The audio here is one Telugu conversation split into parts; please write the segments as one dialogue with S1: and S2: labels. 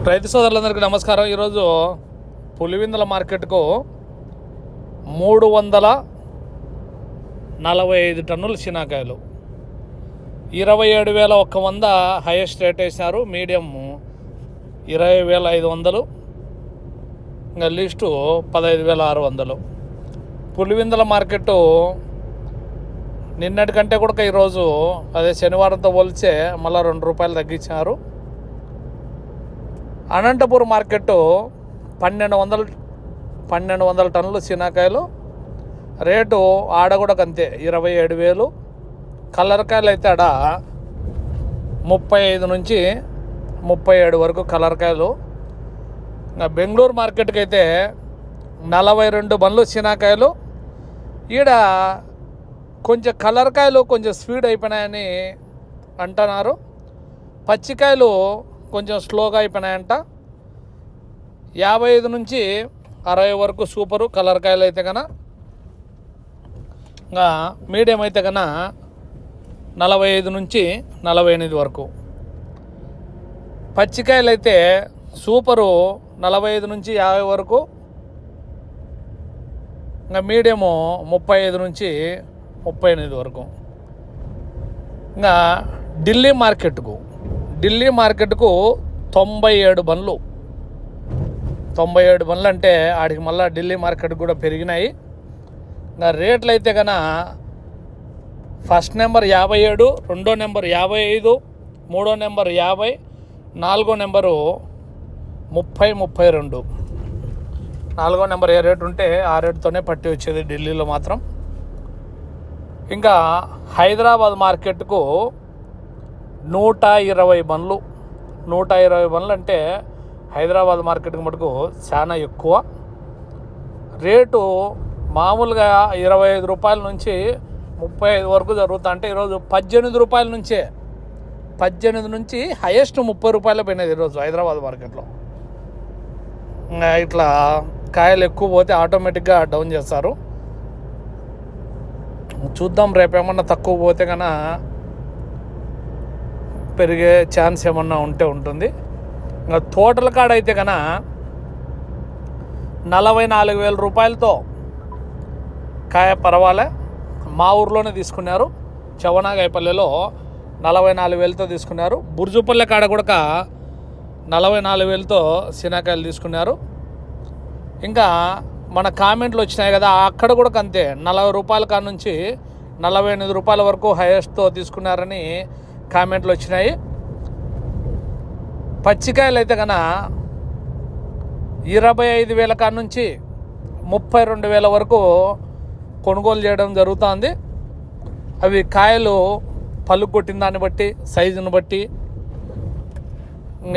S1: రైతు సోదరులందరికీ నమస్కారం. ఈరోజు పులివెందుల మార్కెట్కు 345 టన్నుల శీనాకాయలు 27,100 హైయెస్ట్ రేట్ వేసినారు. మీడియం 20,500, ఇంకా లీస్టు 15,600. పులివెందుల మార్కెట్ నిన్నటికంటే కూడా ఈరోజు అదే శనివారంతో పోల్చే మళ్ళీ ₹2 తగ్గించారు. అనంతపురం మార్కెట్ 1,200 టన్నుల శీనాకాయలు రేటు ఆడ కూడా అంతే 27,000. కలర్కాయలు అయితే ఆడ 35 నుంచి 37 వరకు కలర్కాయలు. ఇంకా బెంగళూరు మార్కెట్కి అయితే 42 బండ్లు శీనాకాయలు. ఈడ కొంచెం కలర్కాయలు కొంచెం స్పీడ్ అయిపోయినాయని అంటున్నారు. పచ్చికాయలు కొంచెం స్లోగా అయిపోయినాయంట. 55 నుంచి 60 వరకు సూపరు కలర్కాయలు అయితే కన్నా. ఇంకా మీడియం అయితే కన్నా 45 నుంచి 48 వరకు. పచ్చికాయలు అయితే సూపరు 45 నుంచి 50 వరకు. ఇంకా మీడియము 35 నుంచి 38 వరకు. ఇంకా ఢిల్లీ మార్కెట్కు 97 బండ్లు. 97 బండ్లు అంటే ఆడికి మళ్ళీ ఢిల్లీ మార్కెట్ కూడా పెరిగినాయి. ఇంకా రేట్లు అయితే కన్నా ఫస్ట్ నెంబర్ 57, రెండో నెంబర్ 55, మూడో నెంబర్ 50, నాలుగో నెంబరు 30, 32. నాలుగో నెంబర్ ఏ రేటు ఉంటే ఆ రేటుతోనే పట్టి వచ్చేది ఢిల్లీలో మాత్రం. ఇంకా హైదరాబాద్ మార్కెట్కు 120 బండ్లు. 120 బండ్లు అంటే హైదరాబాద్ మార్కెట్కి మటుకు చాలా ఎక్కువ రేటు. మామూలుగా ₹25 నుంచి 35 వరకు జరుగుతా అంటే ఈరోజు ₹18 నుంచే 18 నుంచి హైయెస్ట్ ₹30 పోయినది ఈరోజు హైదరాబాద్ మార్కెట్లో. ఇట్లా కాయలు ఎక్కువ పోతే ఆటోమేటిక్గా డౌన్ చేస్తారు. చూద్దాం రేపు ఏమన్నా తక్కువ పోతే కన్నా పెరిగే ఛాన్స్ ఏమన్నా ఉంటే ఉంటుంది. ఇంకా తోటల కాడ అయితే కన్నా ₹44,000 కాయ పర్వాలే. మా ఊర్లోనే తీసుకున్నారు. చవనాగాయపల్లెలో 44,000 తీసుకున్నారు. బుర్జుపల్లె కాడ కూడా 44,000 శీనాకాయలు తీసుకున్నారు. ఇంకా మన కామెంట్లు వచ్చినాయి కదా, అక్కడ కూడా అంతే ₹40 కాడ నుంచి ₹48 వరకు హైయెస్ట్తో తీసుకున్నారని కామెంట్లు వచ్చినాయి. పచ్చికాయలు అయితే కన్నా 25,000 కాడ నుంచి 32,000 వరకు కొనుగోలు చేయడం జరుగుతుంది. అవి కాయలు పళ్ళు కొట్టిన దాన్ని బట్టి, సైజుని బట్టి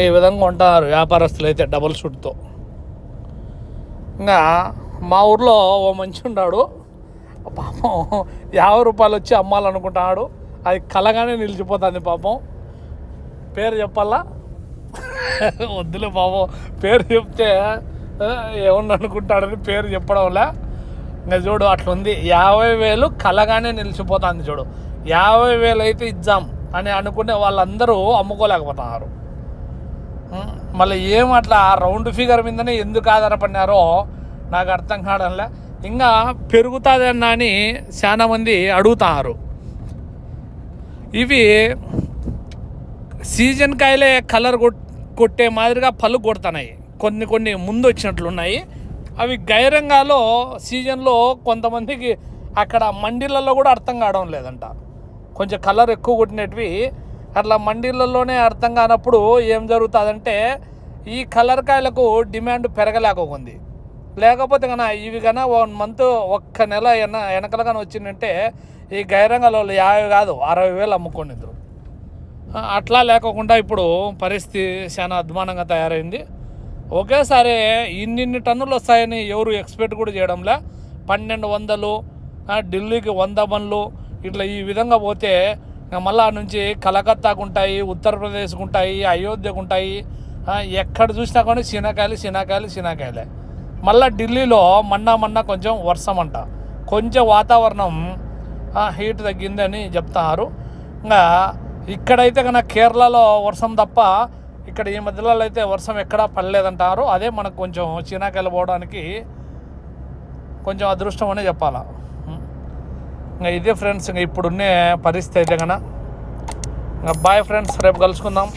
S1: ఈ విధంగా ఉంటారు వ్యాపారస్తులు అయితే డబుల్ షూట్తో. ఇంకా మా ఊర్లో ఓ మంచి ఉన్నాడు పాపం, ₹50 వచ్చి అమ్మాలనుకుంటున్నాడు. అది కలగానే నిలిచిపోతుంది పాపం. పేరు చెప్పాలా? వద్దులే పాపం, పేరు చెప్తే ఏమన్నా అనుకుంటాడని పేరు చెప్పడంలే. ఇంకా చూడు అట్లుంది. 50,000 కలగానే నిలిచిపోతుంది చూడు. 50,000 అయితే ఇద్దాం అని అనుకునే వాళ్ళందరూ అమ్ముకోలేకపోతున్నారు. మళ్ళీ ఏమట్లా రౌండ్ ఫిగర్ మీదనే ఎందుకు ఆధారపడినారో నాకు అర్థం కావడంలే. ఇంకా పెరుగుతుందన్న అని చాలామంది అడుగుతున్నారు. ఇవి సీజన్ కాయలే కలర్ కొట్టే మాదిరిగా పళ్ళు కొడుతున్నాయి. కొన్ని ముందు వచ్చినట్లున్నాయి. అవి గైరంగాలో సీజన్లో కొంతమందికి అక్కడ మండీలలో కూడా అర్థం కావడం లేదంట. కొంచెం కలర్ ఎక్కువ కొట్టినవి అట్లా మండీలలోనే అర్థం కానప్పుడు ఏం జరుగుతుందంటే ఈ కలర్ కాయలకు డిమాండ్ పెరగలేకపోతుంది. లేకపోతే కన్నా ఇవి కన్నా 1 మంత్ ఒక్క నెల వెనకల కానీ వచ్చిందంటే ఈ గైరంగాలో 50 కాదు 60,000 అమ్ముకునిద్దరు. అట్లా లేకుండా ఇప్పుడు పరిస్థితి చాలా అధ్వానంగా తయారైంది. ఒకేసారి ఇన్ని టన్నులు వస్తాయని ఎవరు ఎక్స్పెక్ట్ కూడా చేయడంలే. 1,200, ఢిల్లీకి 100 బండ్లు ఇట్లా ఈ విధంగా పోతే మళ్ళా నుంచి కలకత్తాకు ఉంటాయి, ఉత్తరప్రదేశ్కు ఉంటాయి, అయోధ్యకు ఉంటాయి. ఎక్కడ చూసినా కానీ శీనాకాయలే. మళ్ళీ ఢిల్లీలో మొన్న కొంచెం వర్షం అంట, కొంచెం వాతావరణం హీట్ తగ్గిందని చెప్తున్నారు. ఇంకా ఇక్కడైతే కన్నా కేరళలో వర్షం తప్ప ఇక్కడ ఈ మధ్యలో అయితే వర్షం ఎక్కడా పడలేదంటారు. అదే మనకు కొంచెం చీనాకాయలు పోవడానికి కొంచెం అదృష్టం అనే చెప్పాలా. ఇంకా ఇదే ఫ్రెండ్స్ ఇంకా ఇప్పుడున్నే పరిస్థితి అయితే కన్నా. ఇంకా బాయ్ ఫ్రెండ్స్, రేపు కలుసుకుందాం.